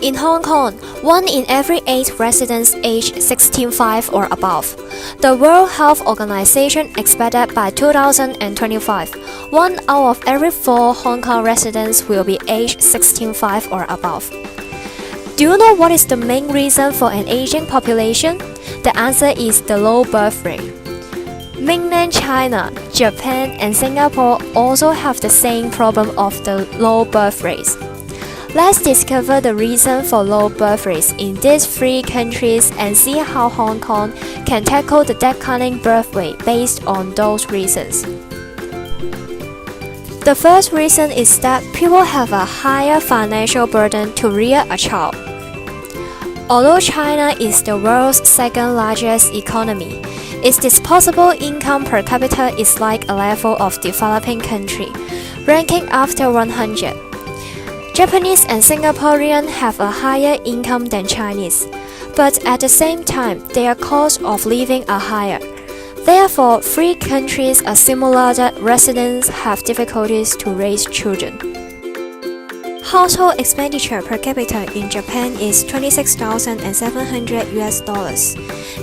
In Hong Kong, 1 in every 8 residents aged 16.5 or above. The World Health Organization expected by 2025, 1 out of every 4 Hong Kong residents will be aged 16.5 or above. Do you know what is the main reason for an aging population? The answer is the low birth rate. Mainland China, Japan, and Singapore also have the same problem of the low birth rates. Let's discover the reason for low birth rates in these 3 countries and see how Hong Kong can tackle the declining birth rate based on those reasons. The first reason is that people have a higher financial burden to rear a child. Although China is the world's second largest economy, its disposable income per capita is like a level of developing country, ranking after 100. Japanese and Singaporean have a higher income than Chinese, but at the same time, their cost of living are higher. Therefore, 3 countries are similar that residents have difficulties to raise children. Household expenditure per capita in Japan is $26,700,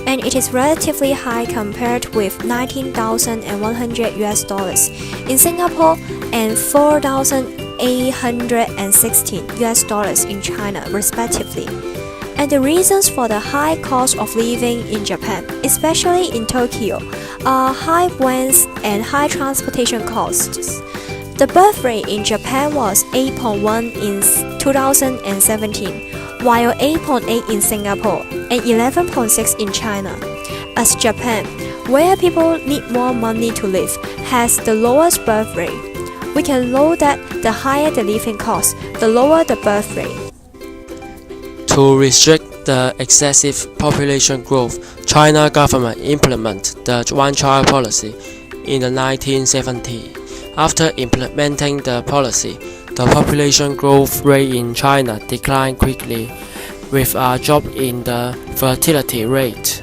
and it is relatively high compared with $19,100 in Singapore and $4,816 in China, respectively. And the reasons for the high cost of living in Japan, especially in Tokyo, are high rents and high transportation costs. The birth rate in Japan was 8.1 in 2017, while 8.8 in Singapore and 11.6 in China. As Japan, where people need more money to live, has the lowest birth rate, we can know that the higher the living cost, the lower the birth rate. To restrict the excessive population growth, China government implemented the one-child policy in the 1970s. After implementing the policy, the population growth rate in China declined quickly, with a drop in the fertility rate.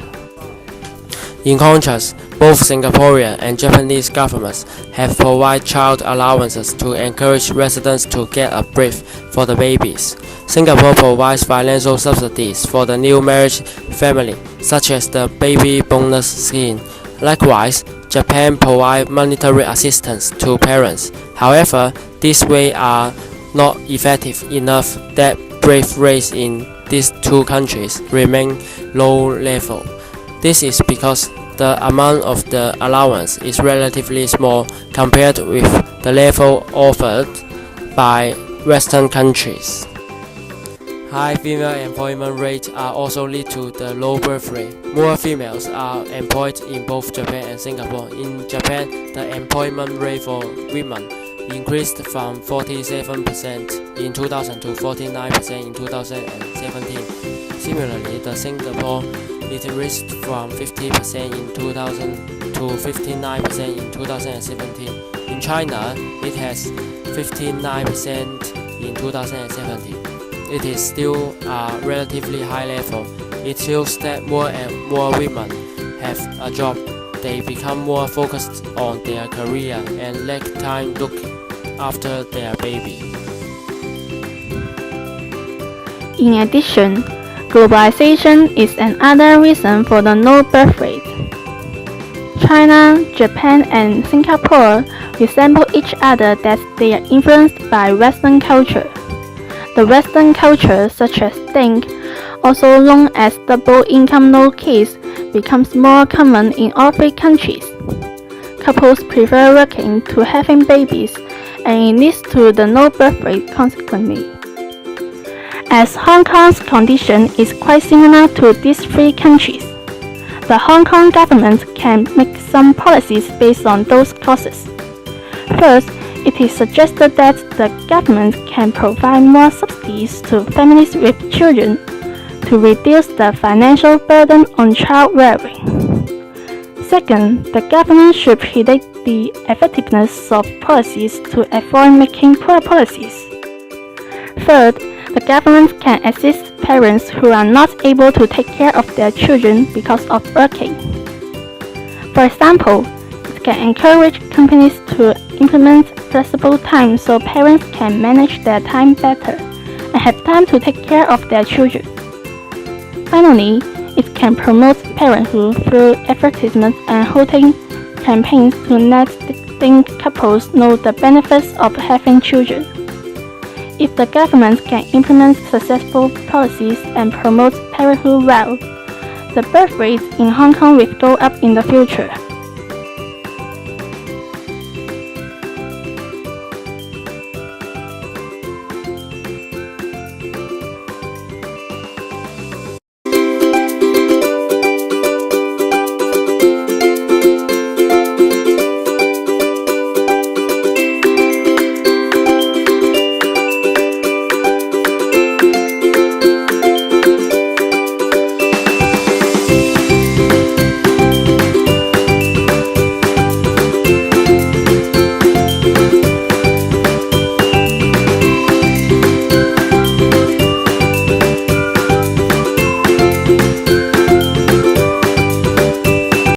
In contrast, both Singaporean and Japanese governments have provided child allowances to encourage residents to get a brief for the babies. Singapore provides financial subsidies for the new marriage family, such as the baby bonus scheme. Likewise, Japan provides monetary assistance to parents. However, these ways are not effective enough that birth rates in these 2 countries remain low level. This is because the amount of the allowance is relatively small compared with the level offered by Western countries. High female employment rates are also lead to the low birth rate. More females are employed in both Japan and Singapore. In Japan, the employment rate for women increased from 47% in 2000 to 49% in 2017. Similarly, the Singapore it reached from 50% in 2000 to 59% in 2017. In China, it has 59% in 2017. It is still a relatively high level. It shows that more and more women have a job. They become more focused on their career and lack time to look after their baby. In addition, globalization is another reason for the low birth rate. China, Japan, and Singapore resemble each other that they are influenced by Western culture. The Western culture, such as Deng, also known as double income no kids, becomes more common in all 3 countries. Couples prefer working to having babies, and it leads to the low birth rate consequently. As Hong Kong's condition is quite similar to these 3 countries, the Hong Kong government can make some policies based on those causes. First, it is suggested that the government can provide more subsidies to families with children to reduce the financial burden on child rearing. Second, the government should predict the effectiveness of policies to avoid making poor policies. Third, the government can assist parents who are not able to take care of their children because of working. For example, it can encourage companies to implement flexible time so parents can manage their time better and have time to take care of their children. Finally, it can promote parenthood through advertisements and holding campaigns to let couples know the benefits of having children. If the government can implement successful policies and promote parenthood well, the birth rate in Hong Kong will go up in the future.